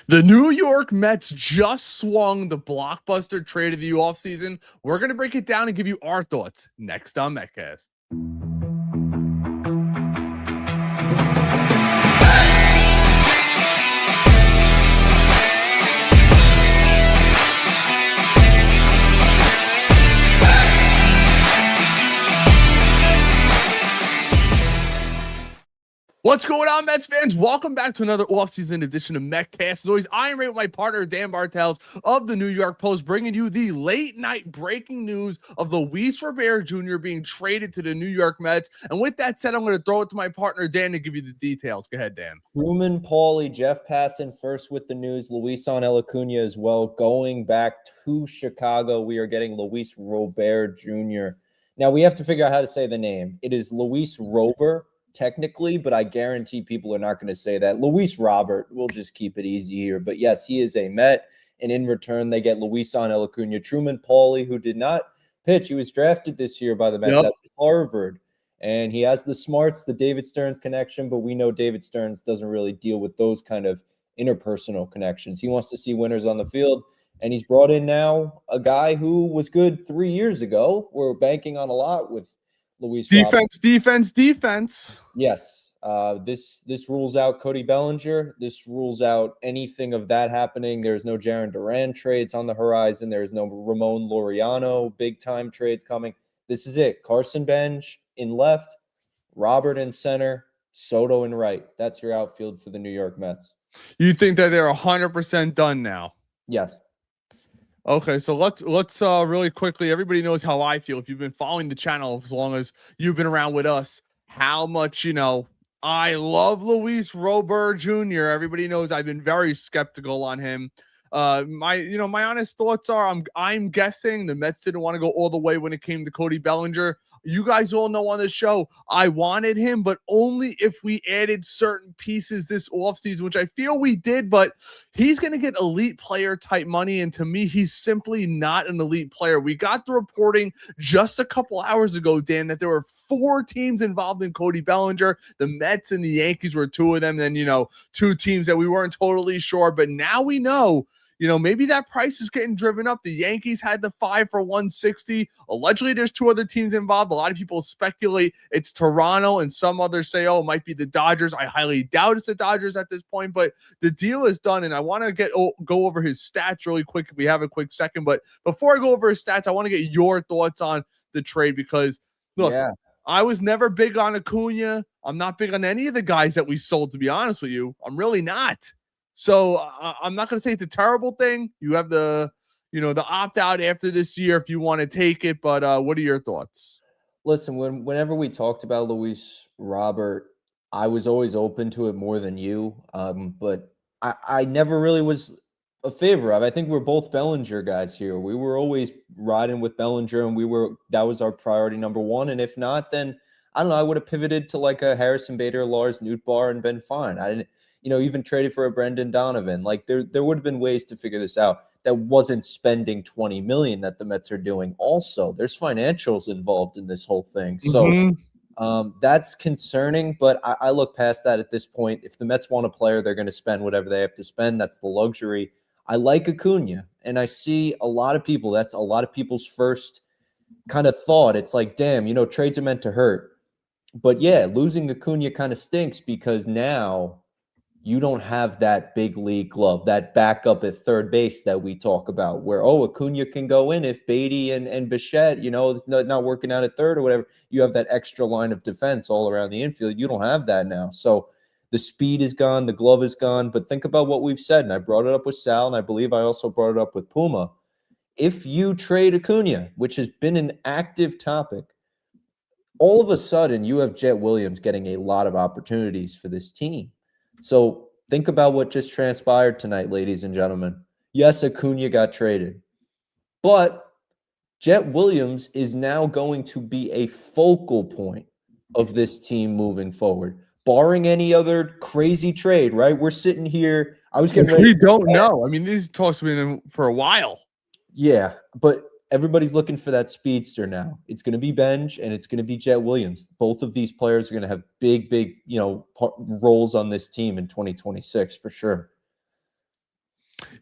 The New York Mets just swung the blockbuster trade of the offseason. We're going to break it down and give you our thoughts next on Metcast. What's going on, Mets fans? Welcome back to another offseason edition of Metcast. As always, I am right with my partner, Dan Bartels of the New York Post, bringing you the late-night breaking news of Luis Robert Jr. being traded to the New York Mets. And with that said, I'm going to throw it to my partner, Dan, to give you the details. Go ahead, Dan. Truman, Paulie, Jeff Passan first with the news. Luis Acuna as well. Going back to Chicago, we are getting Luis Robert Jr. Now, we have to figure out how to say the name. It is Luis Robert, technically, but I guarantee people are not going to say that. Luis Robert, we'll just keep it easy here. But yes, he is a Met, and in return, they get Luis Acuna. Truman Paulie, who did not pitch. He was drafted this year by the Mets at Harvard, and he has the smarts, the David Stearns connection, but we know David Stearns doesn't really deal with those kind of interpersonal connections. He wants to see winners on the field, and he's brought in now a guy who was good 3 years ago. We're banking on a lot with Luis Defense. Yes. This rules out Cody Bellinger. This rules out anything of that happening. There's no Jaron Duran trades on the horizon. There's no Ramon Laureano big-time trades coming. This is it. Carson Bench in left, Robert in center, Soto in right. That's your outfield for the New York Mets. You think that they're 100% done now? Yes. Okay, so let's really quickly, everybody knows how I feel. If you've been following the channel as long as you've been around with us, how much, I love Luis Robert Jr. Everybody knows I've been very skeptical on him. My honest thoughts are I'm guessing the Mets didn't want to go all the way when it came to Cody Bellinger. You guys all know on the show, I wanted him, but only if we added certain pieces this offseason, which I feel we did, but he's going to get elite player type money. And to me, he's simply not an elite player. We got the reporting just a couple hours ago, Dan, that there were 4 teams involved in Cody Bellinger. The Mets and the Yankees were 2 of them. Then, 2 teams that we weren't totally sure, but now we know. Maybe that price is getting driven up. The Yankees had the 5 for $160. Allegedly, there's 2 other teams involved. A lot of people speculate it's Toronto, and some others say, it might be the Dodgers. I highly doubt it's the Dodgers at this point, but the deal is done, and I want to go over his stats really quick if we have a quick second. But before I go over his stats, I want to get your thoughts on the trade because, look, I was never big on Acuna. I'm not big on any of the guys that we sold, to be honest with you. I'm really not. So I'm not going to say it's a terrible thing. You have the opt-out after this year if you want to take it. But what are your thoughts? Listen, whenever we talked about Luis Robert, I was always open to it more than you. But I never really was a favor of. I think we're both Bellinger guys here. We were always riding with Bellinger, and that was our priority number 1. And if not, then I don't know. I would have pivoted to like a Harrison Bader, Lars Nootbaar, and been fine. I didn't. Even traded for a Brendan Donovan. Like there would have been ways to figure this out that wasn't spending $20 million that the Mets are doing. Also, there's financials involved in this whole thing. So that's concerning, but I look past that at this point. If the Mets want a player, they're going to spend whatever they have to spend. That's the luxury. I like Acuna, and I see a lot of people. That's a lot of people's first kind of thought. It's like, damn, trades are meant to hurt. But yeah, losing Acuna kind of stinks because now you don't have that big league glove, that backup at third base that we talk about where, Acuna can go in if Beatty and Bichette, not working out at third or whatever. You have that extra line of defense all around the infield. You don't have that now. So the speed is gone. The glove is gone. But think about what we've said, and I brought it up with Sal, and I believe I also brought it up with Puma. If you trade Acuna, which has been an active topic, all of a sudden you have Jet Williams getting a lot of opportunities for this team. So think about what just transpired tonight, ladies and gentlemen. Yes, Acuna got traded, but Jet Williams is now going to be a focal point of this team moving forward, barring any other crazy trade, right? We're sitting here. I was getting ready. We don't know. I mean, these talks have been for a while. Yeah, but everybody's looking for that speedster now. It's going to be Benj and it's going to be Jet Williams. Both of these players are going to have big, roles on this team in 2026 for sure.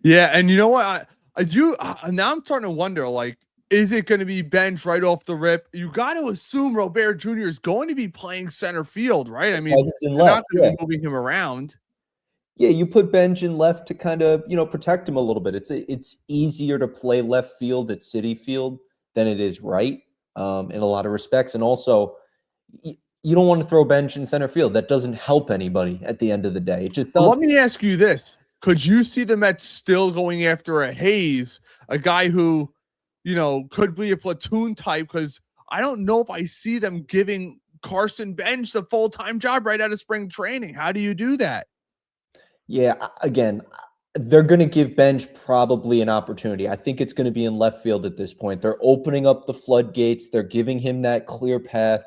Yeah, and you know what? I do now. I'm starting to wonder, like, is it going to be bench right off the rip? You got to assume Robert Jr. is going to be playing center field, right? I That's mean, why he's in they're not left. going to Yeah. be moving him around. Yeah, you put Benj in left to kind of, protect him a little bit. It's easier to play left field at City Field than it is right, in a lot of respects. And also, you don't want to throw Benj in center field. That doesn't help anybody at the end of the day. It just But doesn't. let me ask you this: could you see the Mets still going after a Hayes, a guy who, could be a platoon type? Because I don't know if I see them giving Carson Bench the full-time job right out of spring training. How do you do that? Yeah, again, they're going to give Benj probably an opportunity. I think it's going to be in left field at this point. They're opening up the floodgates. They're giving him that clear path.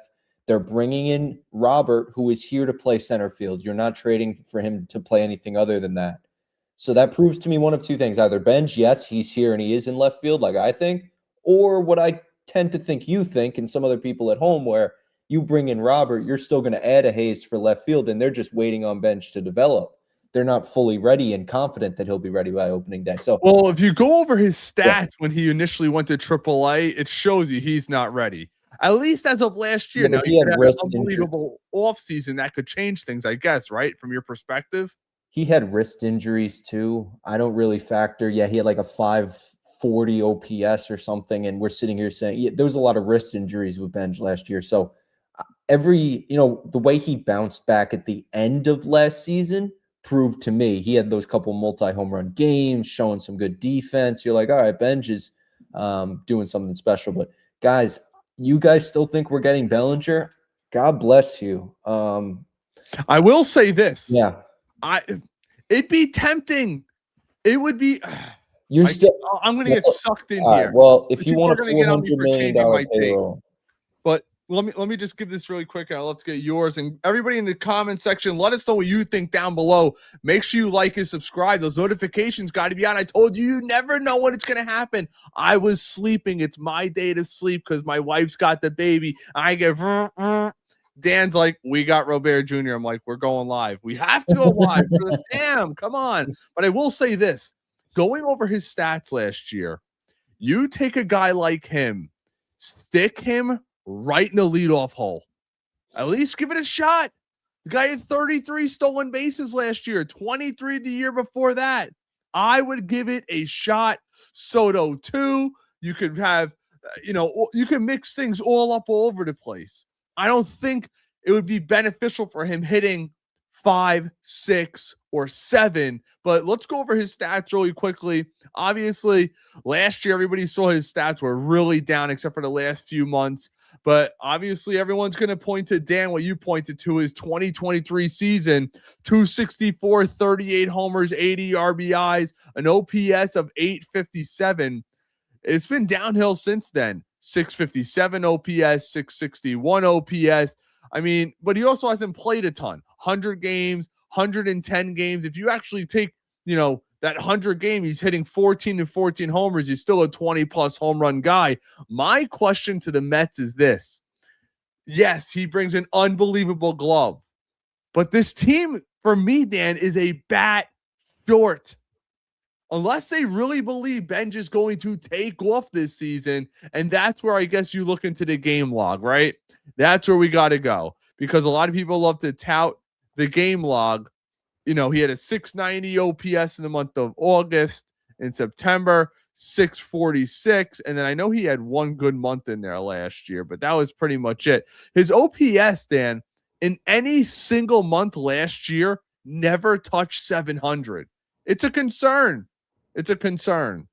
They're bringing in Robert, who is here to play center field. You're not trading for him to play anything other than that. So that proves to me one of two things. Either Benj, yes, he's here and he is in left field, like I think, or what I tend to think you think, and some other people at home, where you bring in Robert, you're still going to add a Hayes for left field, and they're just waiting on Benj to develop. They're not fully ready and confident that he'll be ready by opening day. So, well, if you go over his yeah, stats when he initially went to AAA, it shows you he's not ready. At least as of last year. yeah, Now but he he could had have an wrist injury. unbelievable offseason that could change things, I guess, right? From your perspective. He had wrist injuries too. I don't really factor. Yeah, he had like a 540 OPS or something, and we're sitting here saying there was a lot of wrist injuries with Benj last year. So the way he bounced back at the end of last season proved to me he had those couple multi-home run games, showing some good defense. You're like, all right, Benj is doing something special. But guys, you guys still think we're getting Bellinger? God bless you. I will say this. Yeah, It'd be tempting. It would be. you're still. I'm going to get sucked in All right. here. Well, if you People are want a going to get on me $400 for million changing my take. payroll, But let me just give this really quick, and I'd love to get yours. And everybody in the comment section, let us know what you think down below. Make sure you like and subscribe. Those notifications got to be on. I told you, you never know when it's going to happen. I was sleeping. It's my day to sleep because my wife's got the baby. I get Dan's like, we got Robert Jr. I'm like, we're going live. We have to go live. Damn, come on. But I will say this, going over his stats last year, you take a guy like him, stick him right in the leadoff hole. At least give it a shot. The guy had 33 stolen bases last year, 23 the year before that. I would give it a shot. Soto too. You could have, you can mix things all up all over the place. I don't think it would be beneficial for him hitting 5, 6, or 7. But let's go over his stats really quickly. Obviously, last year, everybody saw his stats were really down except for the last few months. But obviously, everyone's going to point to Dan, what you pointed to his 2023 season, 264, 38 homers, 80 RBIs, an OPS of 857. It's been downhill since then. 657 OPS, 661 OPS. I mean, but he also hasn't played a ton. 100 games, 110 games. If you actually take, that 100 game, he's hitting 14 and 14 homers. He's still a 20 plus home run guy. My question to the Mets is this. Yes, he brings an unbelievable glove, but this team, for me, Dan, is a bat short. Unless they really believe Benj is going to take off this season. And that's where I guess you look into the game log, right? That's where we got to go, because a lot of people love to tout the game log. He had a 690 OPS in the month of August. In September, 646. And then I know he had one good month in there last year, but that was pretty much it. His OPS, Dan, in any single month last year, never touched 700. It's a concern. It's a concern.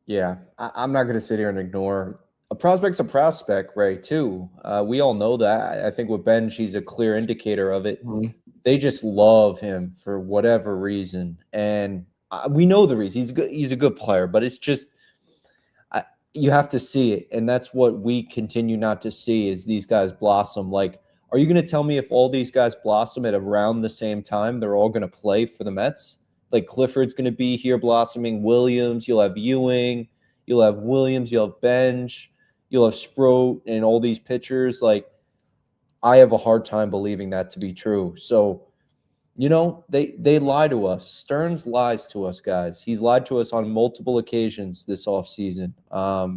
Yeah, I'm not going to sit here and ignore a prospect's a prospect, right? Too. We all know that. I think with Benj, he's a clear indicator of it. Mm-hmm. They just love him for whatever reason, and we know the reason. He's good. He's a good player, but it's just you have to see it, and that's what we continue not to see is these guys blossom. Like, are you going to tell me if all these guys blossom at around the same time, they're all going to play for the Mets? Like Clifford's going to be here blossoming. Williams, you'll have Ewing, you'll have Williams, you'll have Benj, you'll have Sproat, and all these pitchers. Like, I have a hard time believing that to be true. So You know, they lie to us. Stearns lies to us, guys. He's lied to us on multiple occasions this offseason.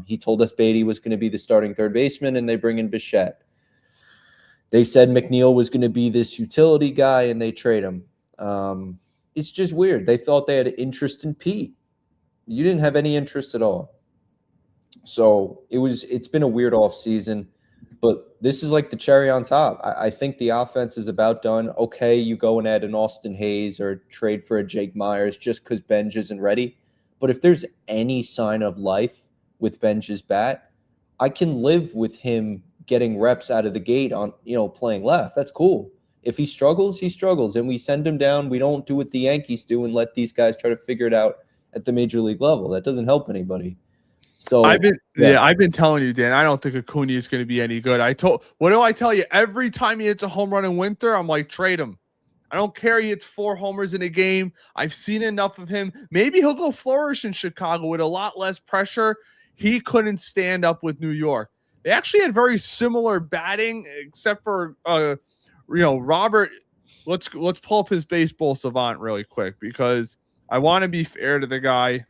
He told us Beatty was going to be the starting third baseman, and they bring in Bichette. They said McNeel was going to be this utility guy, and they trade him. It's just weird. They thought they had interest in Pete. You didn't have any interest at all. So it's been a weird offseason. But this is like the cherry on top. I think the offense is about done. Okay, you go and add an Austin Hayes or trade for a Jake Myers just because Benj isn't ready. But if there's any sign of life with Benj's bat, I can live with him getting reps out of the gate on, playing left. That's cool. If he struggles, he struggles. And we send him down. We don't do what the Yankees do and let these guys try to figure it out at the major league level. That doesn't help anybody. So I've been telling you, Dan, I don't think Acuna is going to be any good. What do I tell you? Every time he hits a home run in winter, I'm like, trade him. I don't care. He hits 4 homers in a game. I've seen enough of him. Maybe he'll go flourish in Chicago with a lot less pressure. He couldn't stand up with New York. They actually had very similar batting, except for Robert. Let's pull up his baseball savant really quick because I want to be fair to the guy.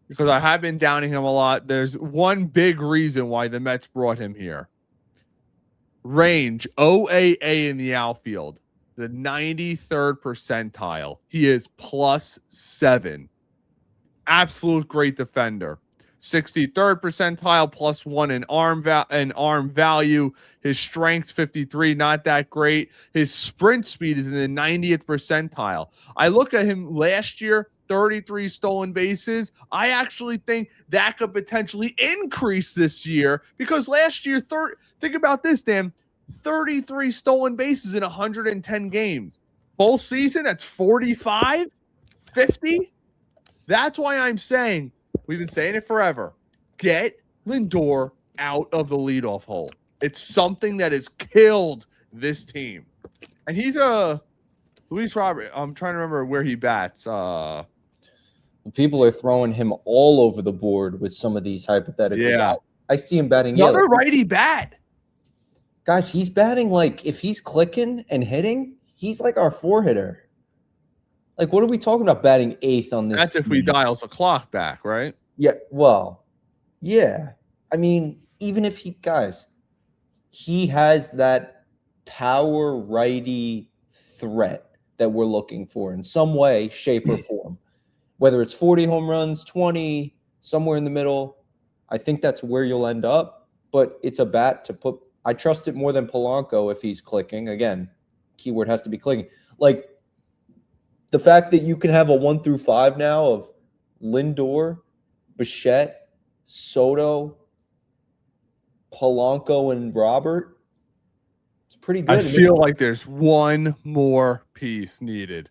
Because I have been downing him a lot. There's one big reason why the Mets brought him here. Range, OAA in the outfield, the 93rd percentile. He is +7. Absolute great defender. 63rd percentile, +1 in arm value. His strength's 53, not that great. His sprint speed is in the 90th percentile. I look at him last year, 33 stolen bases. I actually think that could potentially increase this year because last year, think about this, Dan, 33 stolen bases in 110 games. Full season, that's 45, 50. That's why I'm saying, we've been saying it forever, get Lindor out of the leadoff hole. It's something that has killed this team. And he's Luis Robert. I'm trying to remember where he bats. People are throwing him all over the board with some of these hypotheticals. Yeah. I see him batting. Another righty bat. Guys, he's batting like, if he's clicking and hitting, he's like our 4-hitter. Like, what are we talking about batting 8th on this That's team? if we dials the clock back, right? Yeah, well, yeah. I mean, even if he has that power righty threat that we're looking for in some way, shape, or form. Whether it's 40 home runs, 20, somewhere in the middle, I think that's where you'll end up. But it's a bat to put. I trust it more than Polanco if he's clicking. Again, keyword has to be clicking. Like the fact that you can have a 1 through 5 now of Lindor, Bichette, Soto, Polanco, and Robert. It's pretty good. I feel like there's one more piece needed.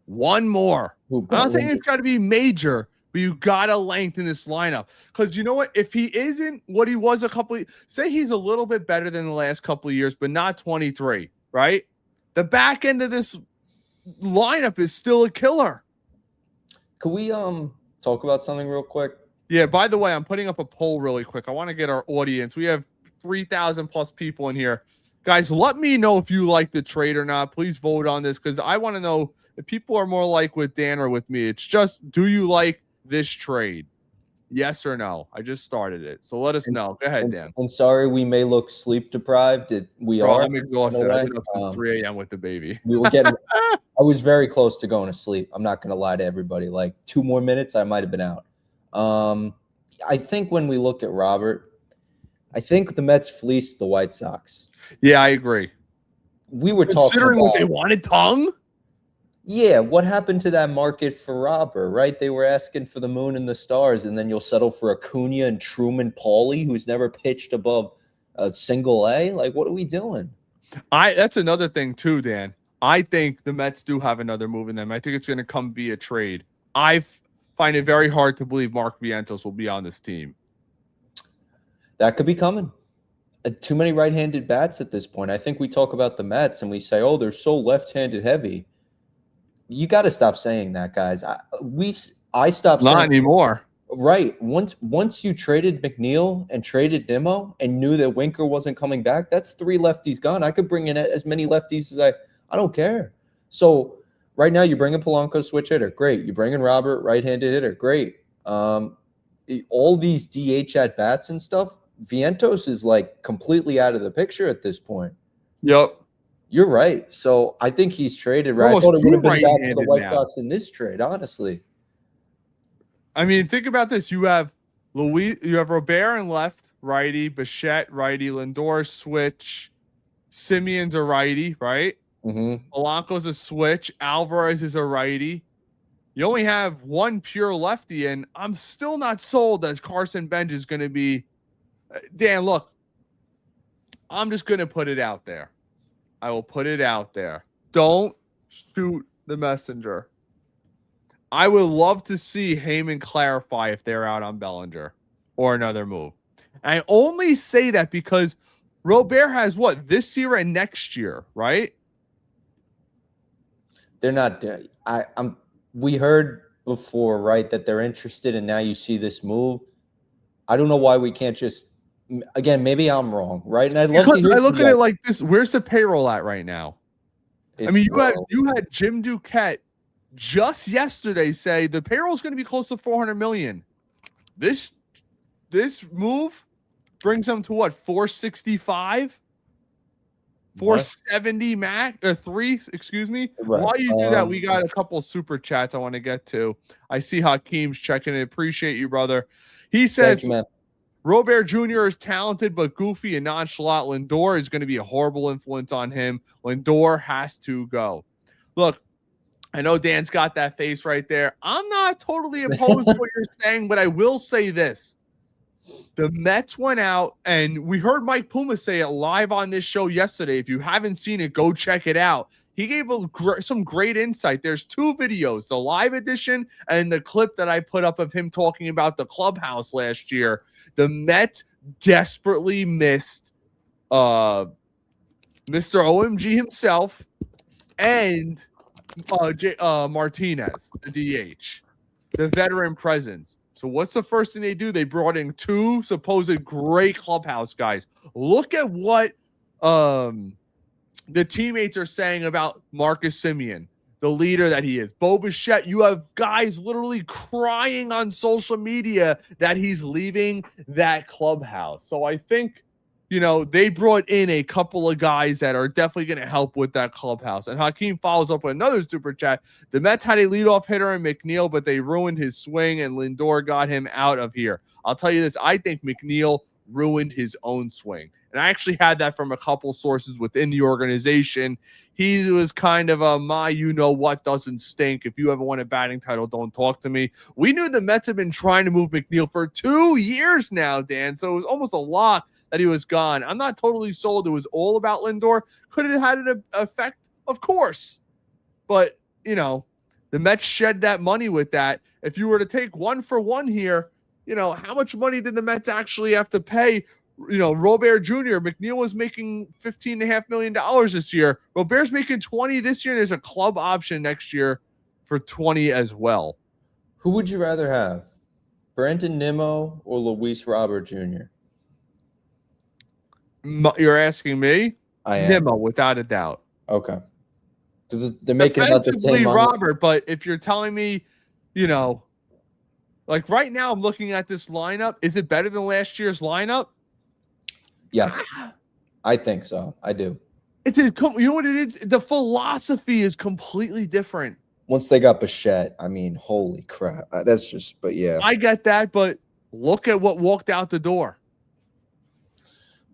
One more. I'm not saying it's got to be major, but you got to lengthen this lineup. Because you know what? If he isn't what he was say he's a little bit better than the last couple of years, but not 23, right? The back end of this lineup is still a killer. Could we talk about something real quick? Yeah, by the way, I'm putting up a poll really quick. I want to get our audience. We have 3,000 plus people in here. Guys, let me know if you like the trade or not. Please vote on this because I want to know if people are more like with Dan or with me. It's just, do you like this trade? Yes or no? I just started it. So let us know. Go ahead, Dan. I'm sorry we may look sleep deprived. Bro, I'm exhausted. I've been up since 3 a.m. with the baby. We were getting I was very close to going to sleep. I'm not going to lie to everybody. Like 2 more minutes, I might have been out. I think when we look at Robert, I think the Mets fleeced the White Sox. Yeah, I agree. We were considering what they wanted, Tongue. Yeah, what happened to that market for Robert, right? They were asking for the moon and the stars, and then you'll settle for Acuna and Truman Pauly, who's never pitched above a single A. Like, what are we doing? That's another thing too, Dan. I think the Mets do have another move in them. I think it's going to come via trade. I find it very hard to believe Mark Vientos will be on this team. That could be coming. Too many right-handed bats at this point. I think we talk about the Mets and we say, oh, they're so left-handed heavy. You got to stop saying that, guys. I stopped saying not anymore. Right. Once you traded McNeel and traded Nimmo and knew that Winker wasn't coming back, that's 3 lefties gone. I could bring in as many lefties as I don't care. So right now, you bring in Polanco, switch hitter, great. You bring in Robert, right-handed hitter, great. All these DH at bats and stuff, Vientos is like completely out of the picture at this point. Yep. You're right. So I think he's traded. We're Right. I almost thought it would too have been back to the right-handed White now. Sox in this trade, honestly. I mean, think about this. You have Robert in left, righty, Bichette, righty, Lindor, switch, Simeon's a righty, right? Polanco's a switch, Alvarez is a righty. You only have one pure lefty, and I'm still not sold that Carson Bench is going to be. Dan, look, I'm just going to put it out there. I will put it out there. Don't shoot the messenger. I would love to see Heyman clarify if they're out on Bellinger or another move. And I only say that because Robert has what, this year and next year, right? They're not. We heard before, right, that they're interested, and now you see this move. I don't know why we can't just. Again, maybe I'm wrong, right? And I'd love to hear. I look at it like this. Where's the payroll at right now? I mean, you had Jim Duquette just yesterday say the payroll is going to be close to 400 million. This move brings them to what, 465, 470 max, 3. Excuse me. Right. While you do that, we got a couple super chats I want to get to. I see Hakeem's checking in. Appreciate you, brother. He says, Robert Jr. is talented but goofy and nonchalant. Lindor is going to be a horrible influence on him. Lindor has to go. Look, I know Dan's got that face right there. I'm not totally opposed to what you're saying, but I will say this. The Mets went out, and we heard Mike Puma say it live on this show yesterday. If you haven't seen it, go check it out. He gave some great insight. There's 2 videos, the live edition and the clip that I put up of him talking about the clubhouse last year. The Mets desperately missed Mr. OMG himself and Martinez, the DH, the veteran presence. So what's the first thing they do? They brought in 2 supposed great clubhouse guys. Look at what the teammates are saying about Marcus Semien, the leader that he is. Bo Bichette, you have guys literally crying on social media that he's leaving that clubhouse. So I think, they brought in a couple of guys that are definitely going to help with that clubhouse. And Hakeem follows up with another super chat. The Mets had a leadoff hitter in McNeel, but they ruined his swing, and Lindor got him out of here. I'll tell you this. I think McNeel ruined his own swing. And I actually had that from a couple sources within the organization. He was kind of a you-know-what doesn't stink. If you ever won a batting title, don't talk to me. We knew the Mets have been trying to move McNeel for 2 years now, Dan. So it was almost a lock that he was gone. I'm not totally sold it was all about Lindor. Could it have had an effect? Of course. But, the Mets shed that money with that. If you were to take 1 for 1 here, how much money did the Mets actually have to pay? Robert Jr., McNeel was making $15.5 million this year. Robert's making 20 this year. And there's a club option next year for 20 as well. Who would you rather have? Brandon Nimmo or Luis Robert Jr.? You're asking me? I am. Nimmo, without a doubt. Okay. Because they're making about the same money. Robert, but if you're telling me, like right now I'm looking at this lineup, is it better than last year's lineup? Yes. I think so. I do. You know what it is? The philosophy is completely different. Once they got Bichette, I mean, holy crap. That's just, but yeah. I get that, but look at what walked out the door.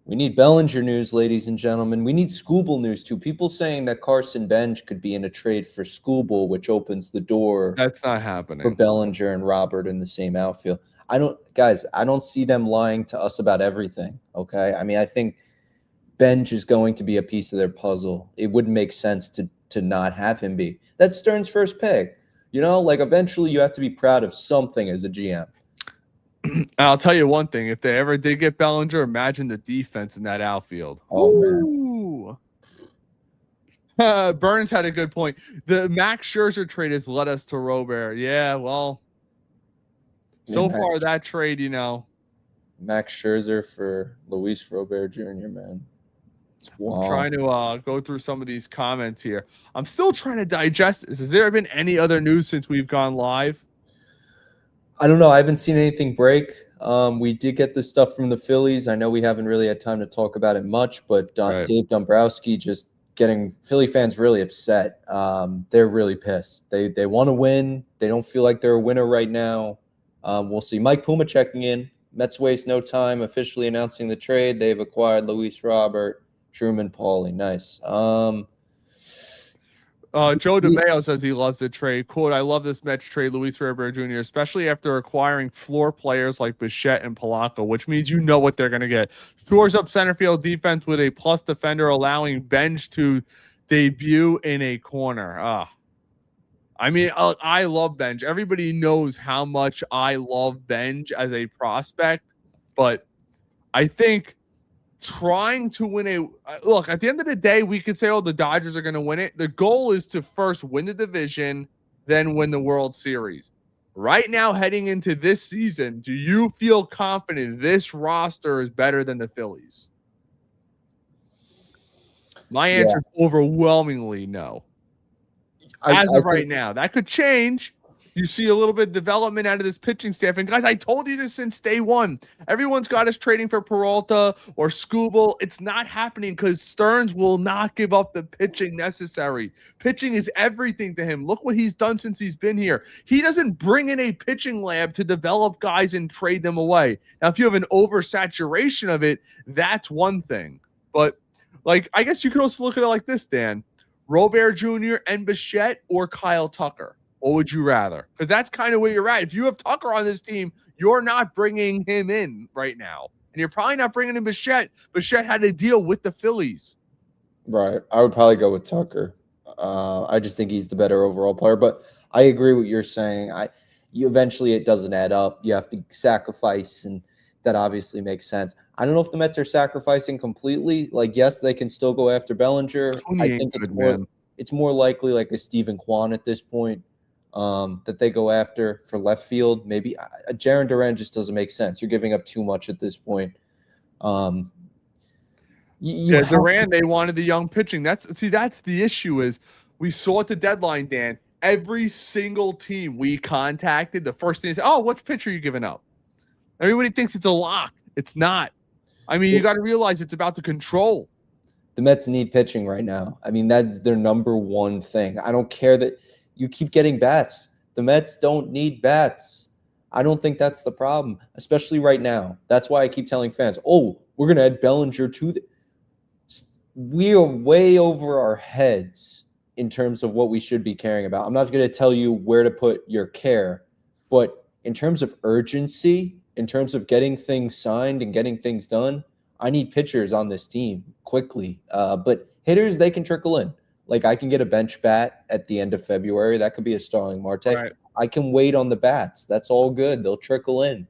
We need Bellinger news, ladies and gentlemen. We need Skubal news, too. People saying that Carson Bench could be in a trade for Skubal, which opens the door. That's not happening. For Bellinger and Robert in the same outfield. I don't see them lying to us about everything, okay? I mean, I think Bench is going to be a piece of their puzzle. It wouldn't make sense to not have him be. That's Stern's first pick. Eventually you have to be proud of something as a GM. I'll tell you one thing. If they ever did get Bellinger, imagine the defense in that outfield. Oh, man. Burns had a good point. The Max Scherzer trade has led us to Robert. Yeah, well, so far that trade, Max Scherzer for Luis Robert Jr., man. I'm trying to go through some of these comments here. I'm still trying to digest this. Has there been any other news since we've gone live? I don't know. I haven't seen anything break. We did get this stuff from the Phillies. I know we haven't really had time to talk about it much, but Right. Dave Dombrowski just getting Philly fans really upset. They're really pissed. They want to win. They don't feel like they're a winner right now. We'll see. Mike Puma checking in. Mets waste no time officially announcing the trade. They've acquired Luis Robert, Truman Paulie. Nice. Joe DeMayo says he loves the trade. Quote, I love this Mets trade, Luis Robert Jr., especially after acquiring floor players like Bichette and Polanco, which means you know what they're going to get. Shores up center field defense with a plus defender, allowing Benj to debut in a corner. I mean, I love Benj. Everybody knows how much I love Benj as a prospect, but I think trying to win look, at the end of the day, we could say, oh, the Dodgers are going to win it. The goal is to first win the division, then win the World Series. Right now, heading into this season, do you feel confident this roster is better than the Phillies? My answer is overwhelmingly no. As of right now, that could change. You see a little bit of development out of this pitching staff. And guys, I told you this since day one. Everyone's got us trading for Peralta or Skubal. It's not happening because Stearns will not give up the pitching necessary. Pitching is everything to him. Look what he's done since he's been here. He doesn't bring in a pitching lab to develop guys and trade them away. Now, if you have an oversaturation of it, that's one thing. But, like, I guess you could also look at it like this, Dan. Robert Jr. and Bichette or Kyle Tucker? What would you rather? Because that's kind of where you're at. If you have Tucker on this team, you're not bringing him in right now. And you're probably not bringing in Bichette. Bichette had to deal with the Phillies. Right. I would probably go with Tucker. I just think he's the better overall player. But I agree with what you're saying. Eventually it doesn't add up. You have to sacrifice, and that obviously makes sense. I don't know if the Mets are sacrificing completely. Like, yes, they can still go after Bellinger. I think it's more likely like a Stephen Kwan at this point. That they go after for left field. Maybe Jarren Duran just doesn't make sense. You're giving up too much at this point. Duran, they wanted the young pitching. That's the issue is we saw at the deadline, Dan, every single team we contacted, the first thing is, oh, which pitcher are you giving up? Everybody thinks it's a lock. It's not. I mean, you got to realize it's about the control. The Mets need pitching right now. I mean, that's their number one thing. I don't care that you keep getting bats. The Mets don't need bats. I don't think that's the problem, especially right now. That's why I keep telling fans, oh, we're going to add Bellinger to the... We are way over our heads in terms of what we should be caring about. I'm not going to tell you where to put your care, but in terms of urgency, in terms of getting things signed and getting things done, I need pitchers on this team quickly. But hitters, they can trickle in. Like, I can get a bench bat at the end of February. That could be a Starling Marte. Right. I can wait on the bats. That's all good. They'll trickle in.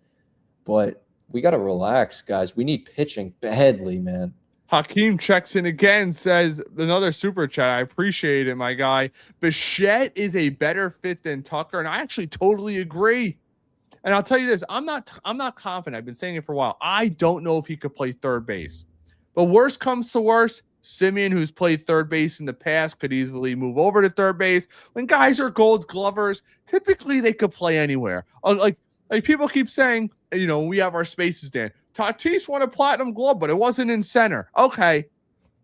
But we got to relax, guys. We need pitching badly, man. Hakeem checks in again, says another super chat. I appreciate it, my guy. Bichette is a better fit than Tucker, and I actually totally agree. And I'll tell you this, I'm not confident. I've been saying it for a while. I don't know if he could play third base. But worst comes to worst, Simeon, who's played third base in the past, could easily move over to third base. When guys are Gold Glovers, typically they could play anywhere. Like people keep saying, you know, we have our spaces, Dan. Tatis won a Platinum Glove, but it wasn't in center. Okay.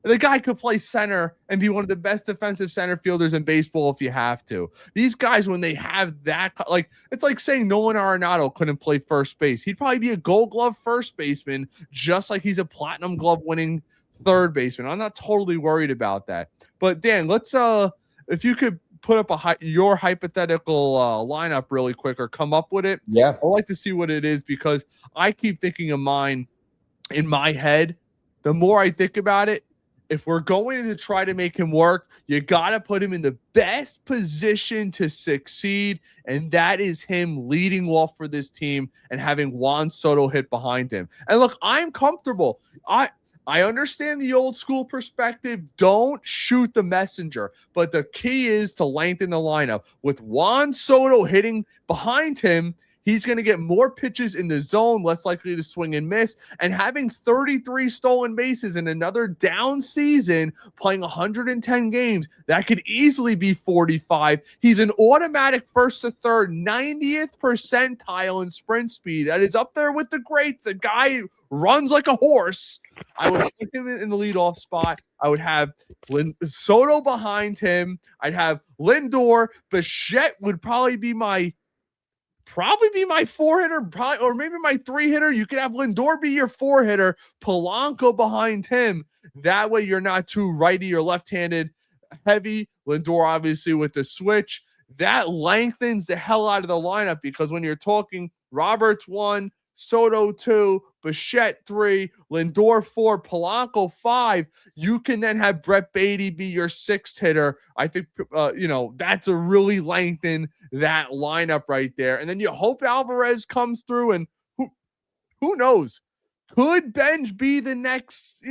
The guy could play center and be one of the best defensive center fielders in baseball if you have to. These guys, when they have that, like, it's like saying Nolan Arenado couldn't play first base. He'd probably be a Gold Glove first baseman, just like he's a Platinum Glove winning third baseman. I'm not totally worried about that. But Dan, let's if you could put up your hypothetical lineup really quick or come up with it. Yeah, I'd like to see what it is because I keep thinking of mine in my head. The more I think about it, if we're going to try to make him work, you got to put him in the best position to succeed, and that is him leading off for this team and having Juan Soto hit behind him. And look, I'm comfortable. I understand the old school perspective. Don't shoot the messenger. But the key is to lengthen the lineup. With Juan Soto hitting behind him, He's going to get more pitches in the zone, less likely to swing and miss, and having 33 stolen bases in another down season, playing 110 games, that could easily be 45. He's an automatic first to third, 90th percentile in sprint speed. That is up there with the greats. The guy runs like a horse. I would put him in the leadoff spot. I would have Soto behind him. I'd have Lindor. Bichette would probably be my 4-hitter, probably, or maybe my 3-hitter. You could have Lindor be your 4-hitter, Polanco behind him. That way you're not too righty or left-handed heavy. Lindor obviously with the switch. That lengthens the hell out of the lineup, because when you're talking Roberts 1, Soto 2, Bichette 3, Lindor 4, Polanco 5, you can then have Brett Beatty be your 6th hitter. I think, that's a really lengthen that lineup right there. And then you hope Alvarez comes through, and who knows? Could Benj be the next,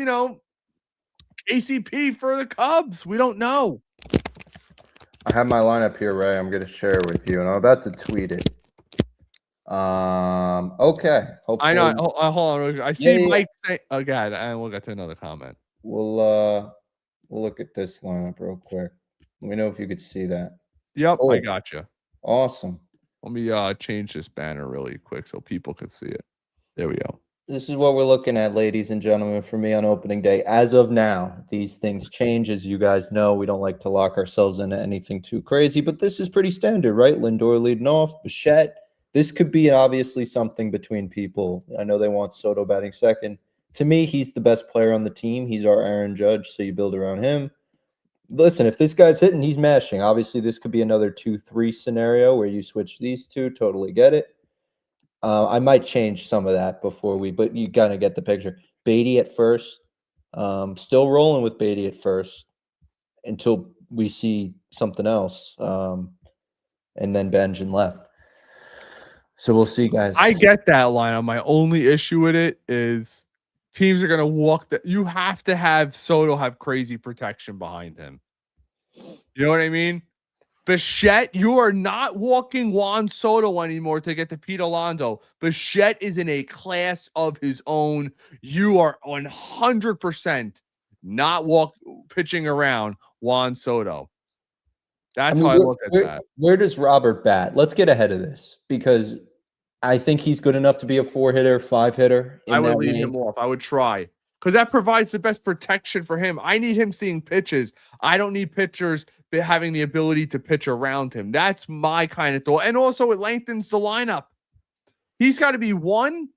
ACP for the Cubs? We don't know. I have my lineup here, Ray. I'm going to share it with you, and I'm about to tweet it. Okay. Hopefully, I know. Hold on. I see Mike say, "Oh God," and we'll get to another comment. We'll look at this lineup real quick. Let me know if you could see that. Yep, I got you. Awesome. Let me change this banner really quick so people can see it. There we go. This is what we're looking at, ladies and gentlemen, for me on opening day. As of now, these things change. As you guys know, we don't like to lock ourselves into anything too crazy, but this is pretty standard, right? Lindor leading off, Bichette. This could be obviously something between people. I know they want Soto batting second. To me, he's the best player on the team. He's our Aaron Judge, so you build around him. Listen, if this guy's hitting, he's mashing. Obviously, this could be another 2-3 scenario where you switch these two. Totally get it. I might change some of that but you got to get the picture. Beatty at first. Still rolling with Beatty at first until we see something else. And then Benjamin left. So we'll see, guys. I get that lineup. My only issue with it is teams are going to walk that. You have to have Soto have crazy protection behind him. You know what I mean? Bichette, you are not walking Juan Soto anymore to get to Pete Alonso. Bichette is in a class of his own. You are 100% not pitching around Juan Soto. That's how I look at that. Where does Robert bat? Let's get ahead of this, because I think he's good enough to be a 4-hitter, 5-hitter. I would leave him off. I would try, because that provides the best protection for him. I need him seeing pitches. I don't need pitchers having the ability to pitch around him. That's my kind of thought. And also, it lengthens the lineup. He's got to be 1,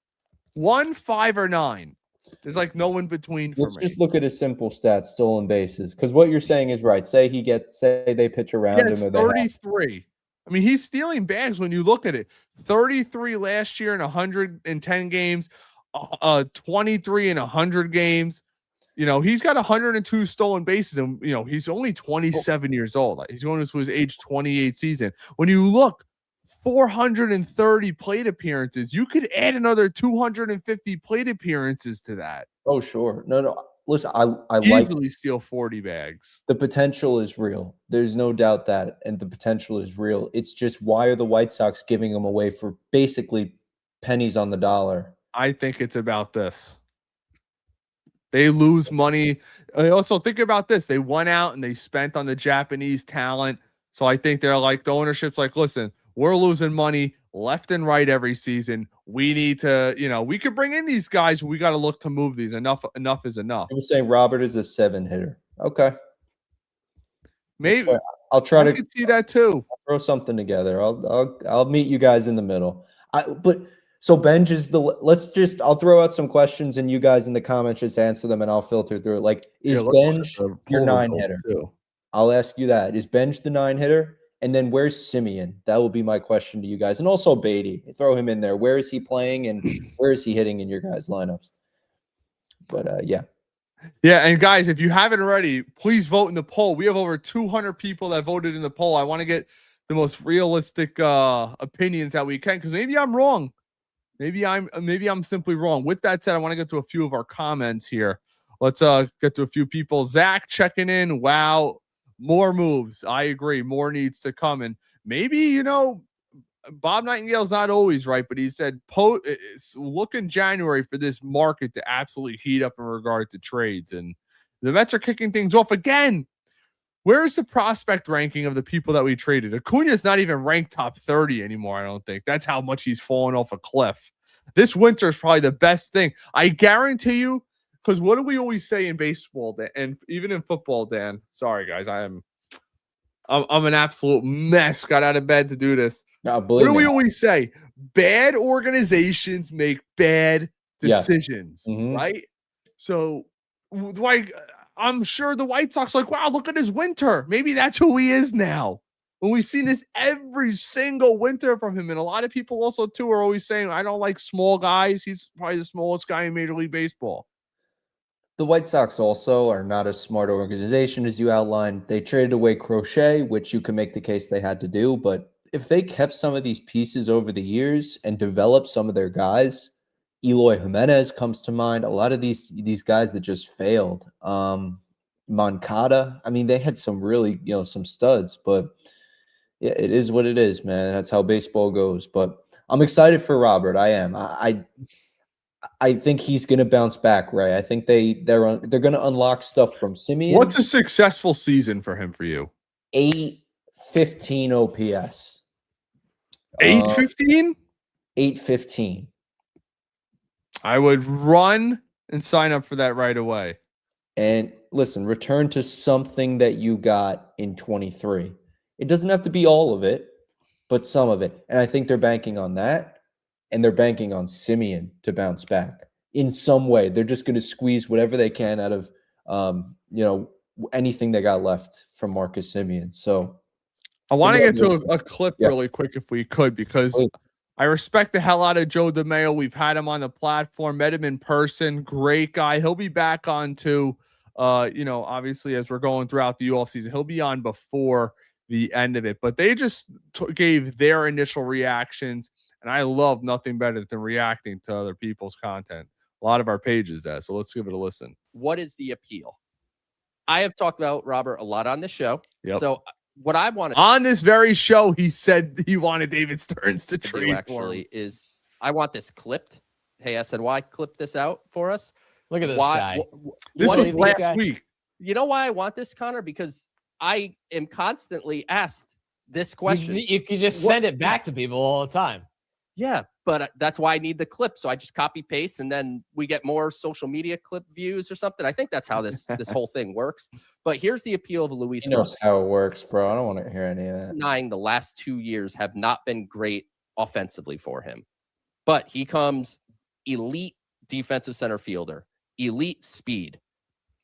5, or 9. There's like no in between for me. Let's just look at his simple stats, stolen bases, because what you're saying is right. Say they pitch around him. Or 33. I mean, he's stealing bags when you look at it. 33 last year in 110 games, 23 in 100 games. He's got 102 stolen bases, and he's only 27 years old. He's going into his age 28 season. When you look, 430 plate appearances. You could add another 250 plate appearances to that. Oh, sure. No. Listen, I easily steal 40 bags. The potential is real. There's no doubt that, and the potential is real. It's just, why are the White Sox giving him away for basically pennies on the dollar? I think it's about this. They lose money. Also, think about this. They went out and they spent on the Japanese talent. So I think they're like, the ownership's like, listen, we're losing money left and right every season. We need to, we could bring in these guys. We got to look to move these. Enough is enough. I'm saying Robert is a 7-hitter. Okay. Maybe I'll try to see that too. I'll throw something together. I'll meet you guys in the middle. So Benj is I'll throw out some questions and you guys in the comments just answer them and I'll filter through it. Like, is Benj your 9-hitter? I'll ask you that. Is Benj the 9-hitter? And then where's Simeon? That will be my question to you guys. And also Beatty. Throw him in there. Where is he playing and where is he hitting in your guys' lineups? But yeah. Yeah, and guys, if you haven't already, please vote in the poll. We have over 200 people that voted in the poll. I want to get the most realistic opinions that we can, because maybe I'm wrong. Maybe I'm simply wrong. With that said, I want to get to a few of our comments here. Let's get to a few people. Zach checking in. Wow. More moves. I agree. More needs to come. And maybe, Bob Nightingale's not always right, but he said, look in January for this market to absolutely heat up in regard to trades. And the Mets are kicking things off again. Where's the prospect ranking of the people that we traded? Acuna's not even ranked top 30 anymore, I don't think. That's how much he's fallen off a cliff. This winter is probably the best thing. I guarantee you, because what do we always say in baseball, and even in football, Dan? Sorry, guys, I'm an absolute mess. Got out of bed to do this. What do we always say? Bad organizations make bad decisions, right? So I'm sure the White Sox are like, wow, look at his winter. Maybe that's who he is now. When we've seen this every single winter from him. And a lot of people also, too, are always saying, I don't like small guys. He's probably the smallest guy in Major League Baseball. The White Sox also are not a smart organization, as you outlined. They traded away Crochet, which you can make the case they had to do. But if they kept some of these pieces over the years and developed some of their guys, Eloy Jimenez comes to mind. A lot of these guys that just failed. Moncada. I mean, they had some really, some studs. But yeah, it is what it is, man. That's how baseball goes. But I'm excited for Robert. I am. I think he's going to bounce back, right? I think they're going to unlock stuff from Simeon. What's a successful season for him for you? 815 OPS. 815? 815. I would run and sign up for that right away. And listen, return to something that you got in 23. It doesn't have to be all of it, but some of it. And I think they're banking on that. And they're banking on Simeon to bounce back in some way. They're just going to squeeze whatever they can out of, anything they got left from Marcus Simeon. So I want to get to a clip really quick if we could, because I respect the hell out of Joe DeMaio. We've had him on the platform, met him in person. Great guy. He'll be back on too, obviously as we're going throughout the offseason. He'll be on before the end of it. But they just gave their initial reactions. And I love nothing better than reacting to other people's content. A lot of our pages that. So let's give it a listen. What is the appeal? I have talked about Robert a lot on this show. Yep. So what I wanted on this very show, he said he wanted David Stearns to trade actually is I want this clipped. Hey, SNY, clip this out for us. Look at this guy. This was last week. You know why I want this, Connor? Because I am constantly asked this question. You can just send it back to people all the time. Yeah, but that's why I need the clip. So I just copy paste and then we get more social media clip views or something. I think that's how this whole thing works. But here's the appeal of Luis. He knows how it works, bro. I don't want to hear any of that. The last 2 years have not been great offensively for him. But he comes elite defensive center fielder, elite speed.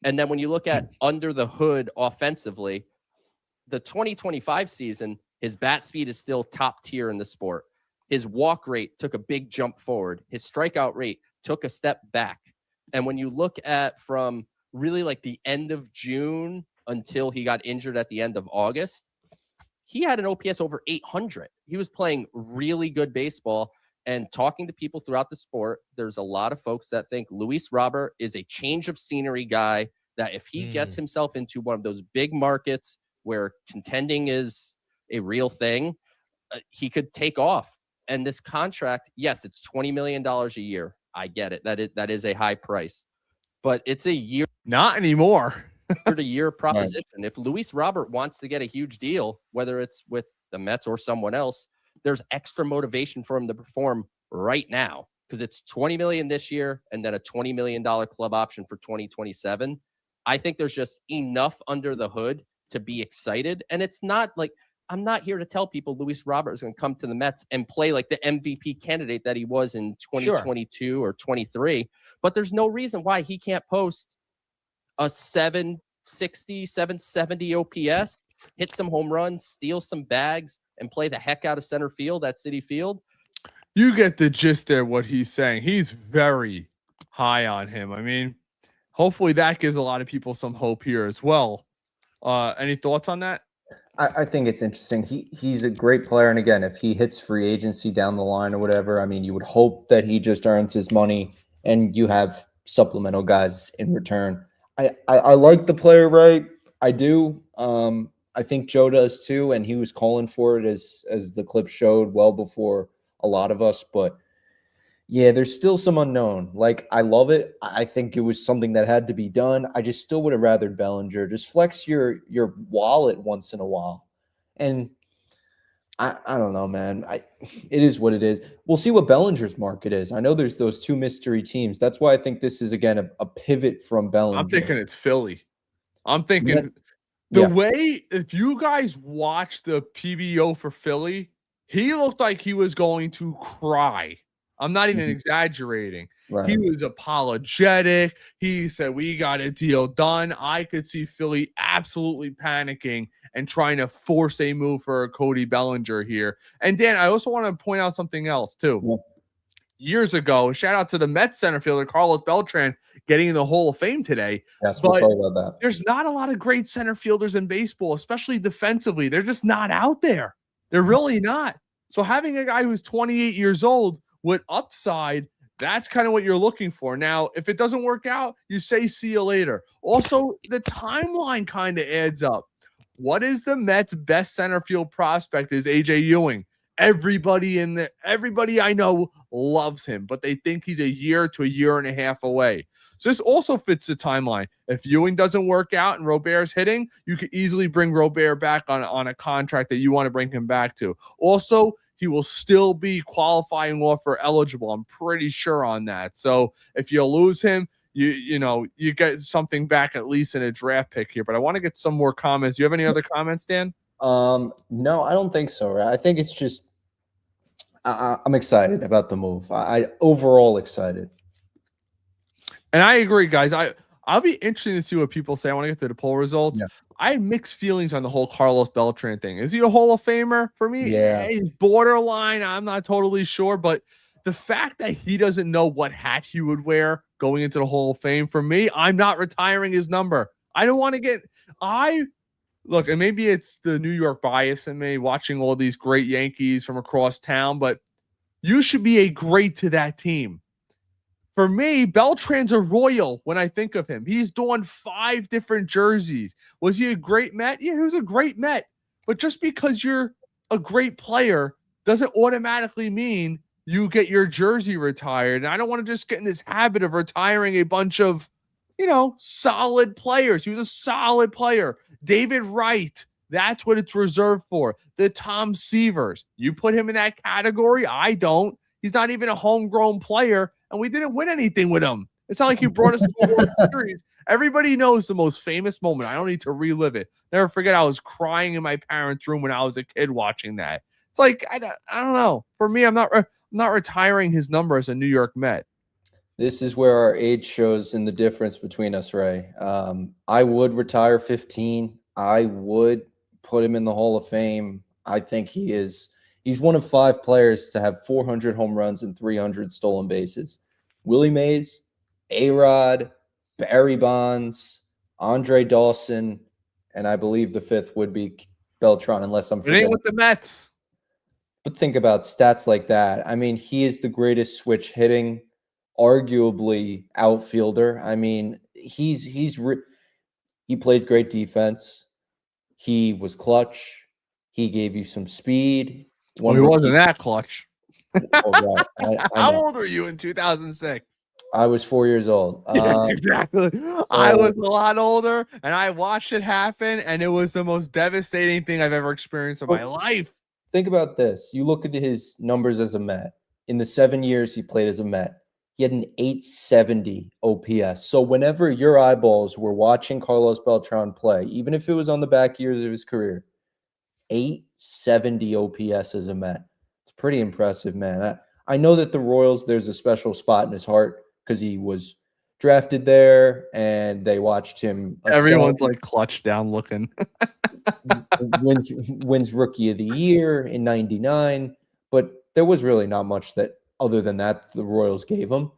And then when you look at under the hood offensively, the 2025 season, his bat speed is still top tier in the sport. His walk rate took a big jump forward. His strikeout rate took a step back. And when you look at from really like the end of June until he got injured at the end of August, he had an OPS over 800. He was playing really good baseball. And talking to people throughout the sport, there's a lot of folks that think Luis Robert is a change of scenery guy, that if he gets himself into one of those big markets where contending is a real thing, he could take off. And this contract, yes, it's $20 million a year. I get it. That is a high price, but it's a year. Not anymore. To year proposition. Right. If Luis Robert wants to get a huge deal, whether it's with the Mets or someone else, there's extra motivation for him to perform right now, because it's $20 million this year and then a $20 million club option for 2027. I think there's just enough under the hood to be excited. And it's not like, I'm not here to tell people Luis Robert is going to come to the Mets and play like the MVP candidate that he was in 2022 or 23. But there's no reason why he can't post a 760, 770 OPS, hit some home runs, steal some bags, and play the heck out of center field at Citi Field. You get the gist there, what he's saying. He's very high on him. I mean, hopefully that gives a lot of people some hope here as well. Any thoughts on that? I think it's interesting. He's a great player. And again, if he hits free agency down the line or whatever, I mean, you would hope that he just earns his money and you have supplemental guys in return. I like the player, right? I do. I think Joe does too, and he was calling for it as the clip showed well before a lot of us. But yeah, there's still some unknown. Like, I love it. I think it was something that had to be done. I just still would have rather Bellinger. Just flex your wallet once in a while. And I don't know, man. It is what it is. We'll see what Bellinger's market is. I know there's those two mystery teams. That's why I think this is again a pivot from Bellinger. I'm thinking it's Philly. I'm thinking Yeah. way, if you guys watch the PBO for Philly, he looked like he was going to cry. I'm not even exaggerating. Right. He was apologetic. He said, we got a deal done. I could see Philly absolutely panicking and trying to force a move for Cody Bellinger here. And Dan, I also want to point out something else too. Yeah. Years ago, shout out to the Mets center fielder, Carlos Beltran, getting in the Hall of Fame today. Yes, we'll talk about that. There's not a lot of great center fielders in baseball, especially defensively. They're just not out there. They're really not. So having a guy who's 28 years old with upside, that's kind of what you're looking for. Now, if it doesn't work out, you say see you later. Also, the timeline kind of adds up. What is the Mets' best center field prospect is AJ Ewing. Everybody I know loves him, but they think he's a year to a year and a half away. So this also fits the timeline. If Ewing doesn't work out and Robert's hitting, you could easily bring Robert back on a contract that you want to bring him back to. Also, he will still be qualifying offer eligible. I'm pretty sure on that. So if you lose him, you get something back at least in a draft pick here. But I want to get some more comments. Do you have any other comments, Dan? No, I don't think so. Right? I think it's just I'm excited about the move. I overall excited. And I agree, guys. I'll be interested to see what people say. I want to get to the poll results. Yeah. I had mixed feelings on the whole Carlos Beltran thing. Is he a Hall of Famer? For me, Yeah. He's borderline. I'm not totally sure, but the fact that he doesn't know what hat he would wear going into the Hall of Fame, for me, I'm not retiring his number. I don't want to get look, and maybe it's the New York bias in me watching all these great Yankees from across town, but you should be a great to that team. For me, Beltran's a Royal when I think of him. He's donned 5 different jerseys. Was he a great Met? Yeah, he was a great Met. But just because you're a great player doesn't automatically mean you get your jersey retired. And I don't want to just get in this habit of retiring a bunch of, solid players. He was a solid player. David Wright, that's what it's reserved for. The Tom Seavers. You put him in that category? I don't. He's not even a homegrown player, and we didn't win anything with him. It's not like you brought us to the World Series. Everybody knows the most famous moment. I don't need to relive it. Never forget, I was crying in my parents' room when I was a kid watching that. It's like, I don't know. For me, I'm not retiring his number as a New York Met. This is where our age shows in the difference between us, Ray. I would retire 15. I would put him in the Hall of Fame. I think he's one of 5 players to have 400 home runs and 300 stolen bases. Willie Mays, A-Rod, Barry Bonds, Andre Dawson, and I believe the 5th would be Beltran, unless I'm forgetting. It ain't with the Mets. But think about stats like that. I mean, he is the greatest switch hitting, arguably outfielder. I mean, he played great defense. He was clutch. He gave you some speed. He wasn't that clutch. Oh, right. How old were you in 2006? I was 4 years old. Yeah, exactly. I was a lot older, and I watched it happen, and it was the most devastating thing I've ever experienced in my life. Think about this. You look at his numbers as a Met. In the 7 years he played as a Met, he had an 870 OPS. So whenever your eyeballs were watching Carlos Beltran play, even if it was on the back years of his career, 870 OPS as a Met. It's pretty impressive, man. I know that the Royals, there's a special spot in his heart because he was drafted there and they watched him. Everyone's like clutch down looking. wins Rookie of the Year in 99. But there was really not much that other than that the Royals gave him.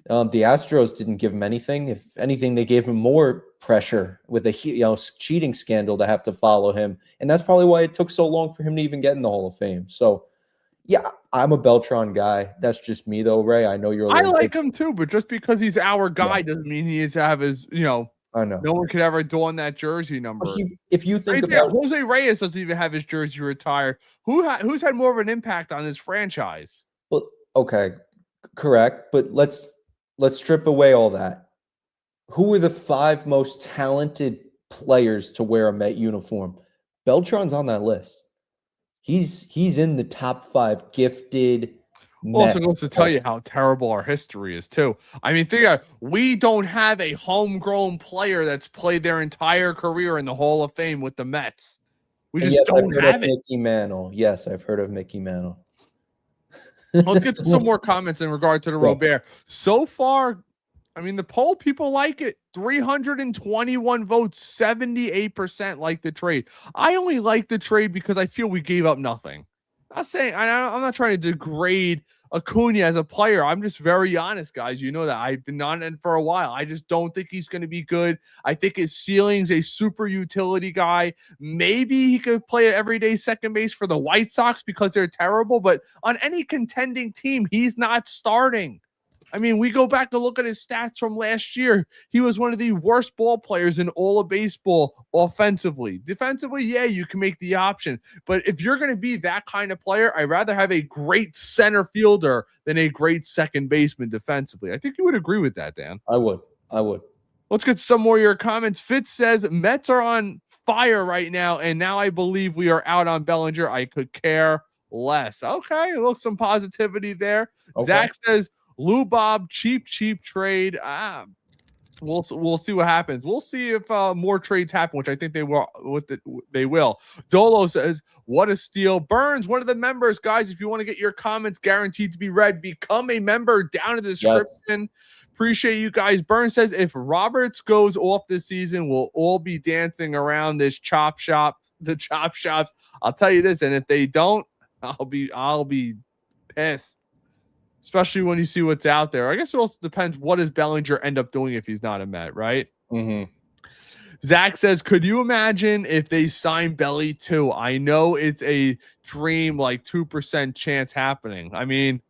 The Astros didn't give him anything. If anything, they gave him more pressure with a cheating scandal to have to follow him. And that's probably why it took so long for him to even get in the Hall of Fame. So, yeah, I'm a Beltran guy. That's just me, though, Ray. I know you're. I like him too, but just because he's our guy doesn't mean he needs to have his, I know. No one could ever don that jersey number. If you think Right there, about Jose Reyes doesn't even have his jersey retired. Who's had more of an impact on this franchise? But okay, correct. But let's strip away all that. Who are the 5 most talented players to wear a Met uniform? Beltran's on that list. He's in the top 5 gifted. Also Mets goes to tell you how terrible our history is too. I mean, think about it. We don't have a homegrown player that's played their entire career in the Hall of Fame with the Mets. We And just yes, I've don't heard have of it. Mickey Mantle. Yes, I've heard of Mickey Mantle. Let's get to some more comments in regard to the Robert. So far, I mean, the poll, people like it. 321 votes, 78% like the trade. I only like the trade because I feel we gave up nothing. I'm not trying to degrade Acuna as a player. I'm just very honest, guys. You know that I've been on it for a while. I just don't think he's going to be good. I think his ceiling's a super utility guy. Maybe he could play everyday second base for the White Sox because they're terrible, but on any contending team, he's not starting. I mean, we go back to look at his stats from last year. He was one of the worst ball players in all of baseball offensively. Defensively, yeah, you can make the option. But if you're going to be that kind of player, I'd rather have a great center fielder than a great second baseman defensively. I think you would agree with that, Dan. I would. Let's get some more of your comments. Fitz says, Mets are on fire right now, and now I believe we are out on Bellinger. I could care less. Okay, look, some positivity there. Okay. Zach says, Lou Bob, cheap trade. We'll see what happens. We'll see if more trades happen, which I think they will. They will. Dolo says, "What a steal!" Burns, one of the members, guys. If you want to get your comments guaranteed to be read, become a member down in the description. Yes. Appreciate you guys. Burns says, "If Roberts goes off this season, we'll all be dancing around this chop shop. The chop shops. I'll tell you this, and if they don't, I'll be pissed." Especially when you see what's out there. I guess it also depends what does Bellinger end up doing if he's not a Met, right? Mm-hmm. Zach says, could you imagine if they sign Belly too? I know it's a dream, like 2% chance happening. I mean,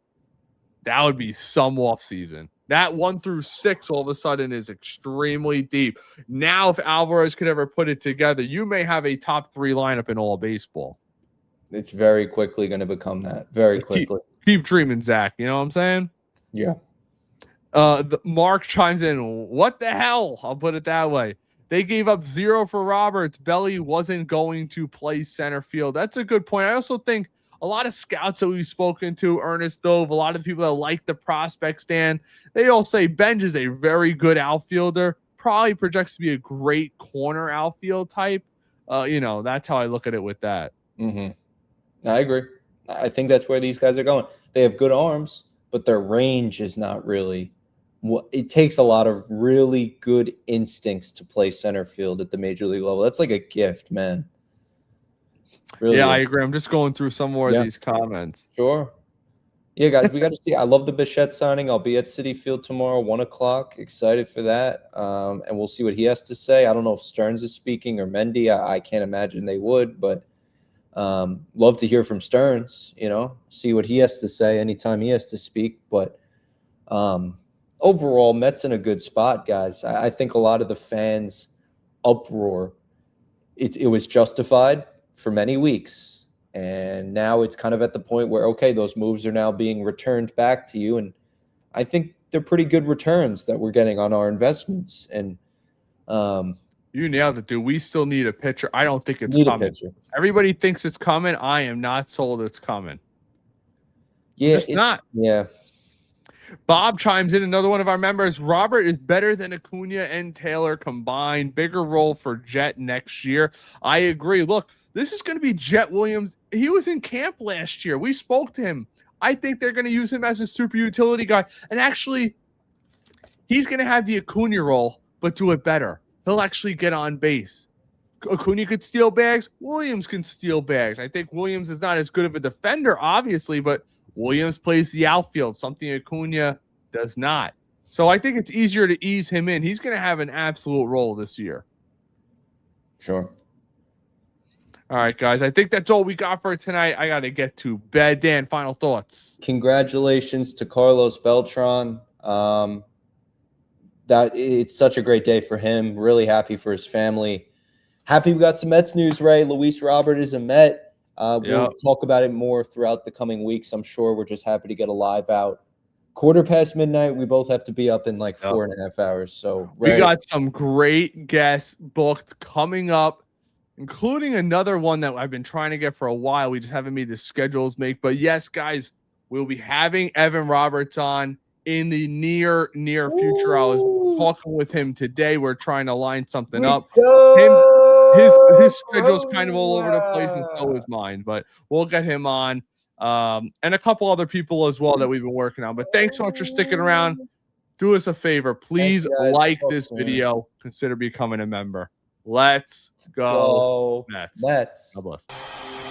that would be some off season. That 1 through 6 all of a sudden is extremely deep. Now, if Alvarez could ever put it together, you may have a top 3 lineup in all baseball. It's very quickly going to become that. Very quickly. Keep dreaming, Zach. You know what I'm saying? Yeah. Mark chimes in. What the hell? I'll put it that way. They gave up 0 for Roberts. Belly wasn't going to play center field. That's a good point. I also think a lot of scouts that we've spoken to, Ernest Dove, a lot of people that like the prospect stand, they all say Benj is a very good outfielder. Probably projects to be a great corner outfield type. That's how I look at it with that. Mm-hmm. I agree. I think that's where these guys are going. They have good arms, but their range is not really – it takes a lot of really good instincts to play center field at the major league level. That's like a gift, man. Really I agree. I'm just going through some more of these comments. Sure. Yeah, guys, we got to see. I love the Bichette signing. I'll be at Citi Field tomorrow, 1 o'clock. Excited for that. And we'll see what he has to say. I don't know if Stearns is speaking or Mendy. I can't imagine they would, but – love to hear from Stearns, see what he has to say anytime he has to speak. But overall, Mets in a good spot, guys. I think a lot of the fans' uproar, it was justified for many weeks. And now it's kind of at the point where, okay, those moves are now being returned back to you. And I think they're pretty good returns that we're getting on our investments. And you nailed it, dude. We still need a pitcher. I don't think it's coming. Everybody thinks it's coming. I am not sold it's coming. Yeah, it's not. Yeah. Bob chimes in, another one of our members. Robert is better than Acuna and Taylor combined. Bigger role for Jet next year. I agree. Look, this is going to be Jet Williams. He was in camp last year. We spoke to him. I think they're going to use him as a super utility guy. And actually, he's going to have the Acuna role, but do it better. He'll actually get on base. Acuna could steal bags. Williams can steal bags. I think Williams is not as good of a defender, obviously, but Williams plays the outfield, something Acuna does not. So I think it's easier to ease him in. He's going to have an absolute role this year. Sure. All right, guys. I think that's all we got for tonight. I got to get to bed. Dan, final thoughts. Congratulations to Carlos Beltran. that it's such a great day for him. Really happy for his family. Happy we got some Mets news, right? Luis Robert is a Met. We'll talk about it more throughout the coming weeks. I'm sure we're just happy to get a live out. midnight. We both have to be up in like 4.5 hours. So we got some great guests booked coming up, including another one that I've been trying to get for a while. We just haven't made the schedules make. But yes, guys, we'll be having Evan Roberts on in the near future. I was talking with him today. We're trying to line something up. His schedule's kind of all over the place, and so is mine. But we'll get him on, and a couple other people as well that we've been working on. But thanks so much for sticking around. Do us a favor, please like this video. Consider becoming a member. Let's go Mets. Mets. God bless.